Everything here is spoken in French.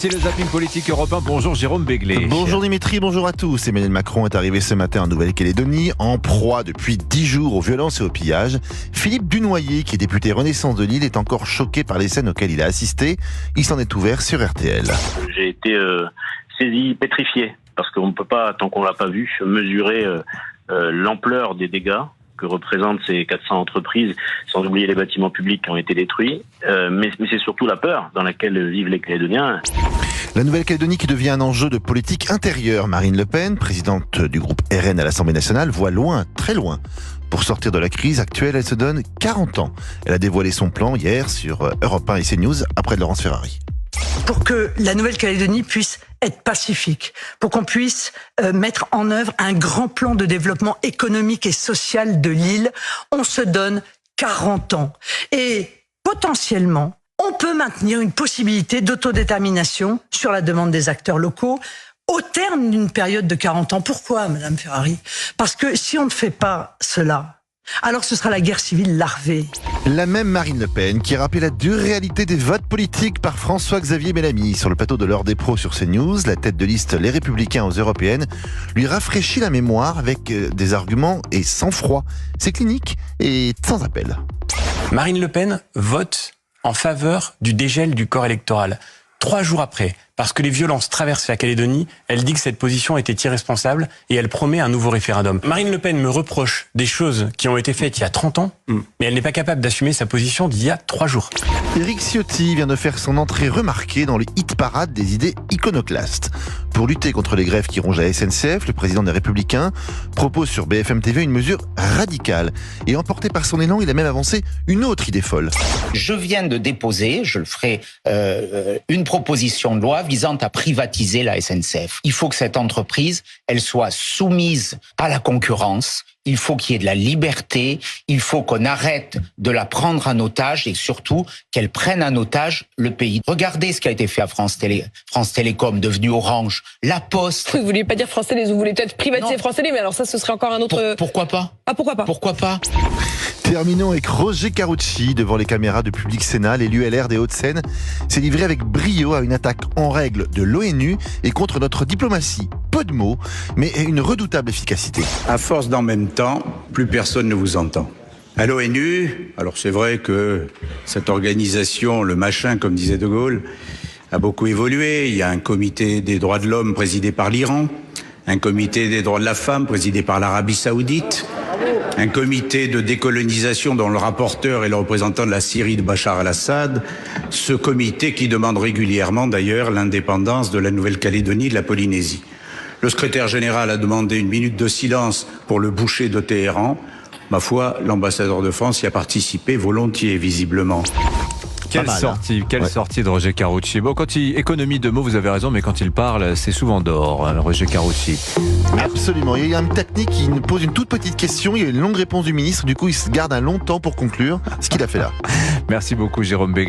C'est le zapping politique européen. Bonjour Jérôme Béglé. Bonjour Dimitri, bonjour à tous. Emmanuel Macron est arrivé ce matin en Nouvelle-Calédonie, en proie depuis 10 jours aux violences et aux pillages. Philippe Dunoyer, qui est député Renaissance de Lille, est encore choqué par les scènes auxquelles il a assisté. Il s'en est ouvert sur RTL. J'ai été saisi, pétrifié, parce qu'on ne peut pas, tant qu'on l'a pas vu, mesurer l'ampleur des dégâts que représentent ces 400 entreprises, sans oublier les bâtiments publics qui ont été détruits. Mais c'est surtout la peur dans laquelle vivent les Calédoniens. La Nouvelle-Calédonie qui devient un enjeu de politique intérieure. Marine Le Pen, présidente du groupe RN à l'Assemblée nationale, voit loin, très loin. Pour sortir de la crise actuelle, elle se donne 40 ans. Elle a dévoilé son plan hier sur Europe 1 et CNews, après de Laurence Ferrari. Pour que la Nouvelle-Calédonie puisse être pacifique, pour qu'on puisse mettre en œuvre un grand plan de développement économique et social de l'île, on se donne 40 ans. Et potentiellement, on peut maintenir une possibilité d'autodétermination sur la demande des acteurs locaux au terme d'une période de 40 ans. Pourquoi, Madame Ferrari ? Parce que si on ne fait pas cela, alors ce sera la guerre civile larvée. La même Marine Le Pen qui a rappelé la dure réalité des votes politiques par François-Xavier Bellamy. Sur le plateau de l'heure des pros sur CNews, la tête de liste Les Républicains aux Européennes lui rafraîchit la mémoire avec des arguments et sans froid. C'est clinique et sans appel. Marine Le Pen vote en faveur du dégel du corps électoral. 3 jours après, parce que les violences traversent la Calédonie, elle dit que cette position était irresponsable et elle promet un nouveau référendum. Marine Le Pen me reproche des choses qui ont été faites il y a 30 ans, mais elle n'est pas capable d'assumer sa position d'il y a 3 jours. Éric Ciotti vient de faire son entrée remarquée dans le hit-parade des idées iconoclastes. Pour lutter contre les grèves qui rongent la SNCF, le président des Républicains propose sur BFM TV une mesure radicale. Et emporté par son élan, il a même avancé une autre idée folle. Je viens de déposer, je le ferai, une proposition de loi visant à privatiser la SNCF. Il faut que cette entreprise, elle soit soumise à la concurrence. Il faut qu'il y ait de la liberté, il faut qu'on arrête de la prendre en otage et surtout qu'elle prenne en otage le pays. Regardez ce qui a été fait à France Télécom, devenu Orange, La Poste. Vous vouliez pas dire France Télé, vous voulez peut-être privatiser France Télé, mais alors ça, ce serait encore un autre... Pourquoi pas ? Ah, pourquoi pas ? Pourquoi pas ? Terminons avec Roger Carucci devant les caméras de Public Sénat. L'élu LR des Hauts-de-Seine s'est livré avec brio à une attaque en règle de l'ONU et contre notre diplomatie. Peu de mots, mais une redoutable efficacité. À force d'en même temps, plus personne ne vous entend. À l'ONU, alors c'est vrai que cette organisation, le machin comme disait De Gaulle, a beaucoup évolué. Il y a un comité des droits de l'homme présidé par l'Iran, un comité des droits de la femme présidé par l'Arabie Saoudite, un comité de décolonisation dont le rapporteur est le représentant de la Syrie de Bachar al-Assad, ce comité qui demande régulièrement d'ailleurs l'indépendance de la Nouvelle-Calédonie et de la Polynésie. Le secrétaire général a demandé une minute de silence pour le boucher de Téhéran. Ma foi, l'ambassadeur de France y a participé volontiers, visiblement. Quelle sortie de Roger Carucci. Bon, quand il économie de mots, vous avez raison, mais quand il parle, c'est souvent d'or, Roger Carucci. Absolument. Il y a une technique qui nous pose une toute petite question. Il y a une longue réponse du ministre. Du coup, il se garde un long temps pour conclure ce qu'il a fait là. Merci beaucoup, Jérôme Béglé.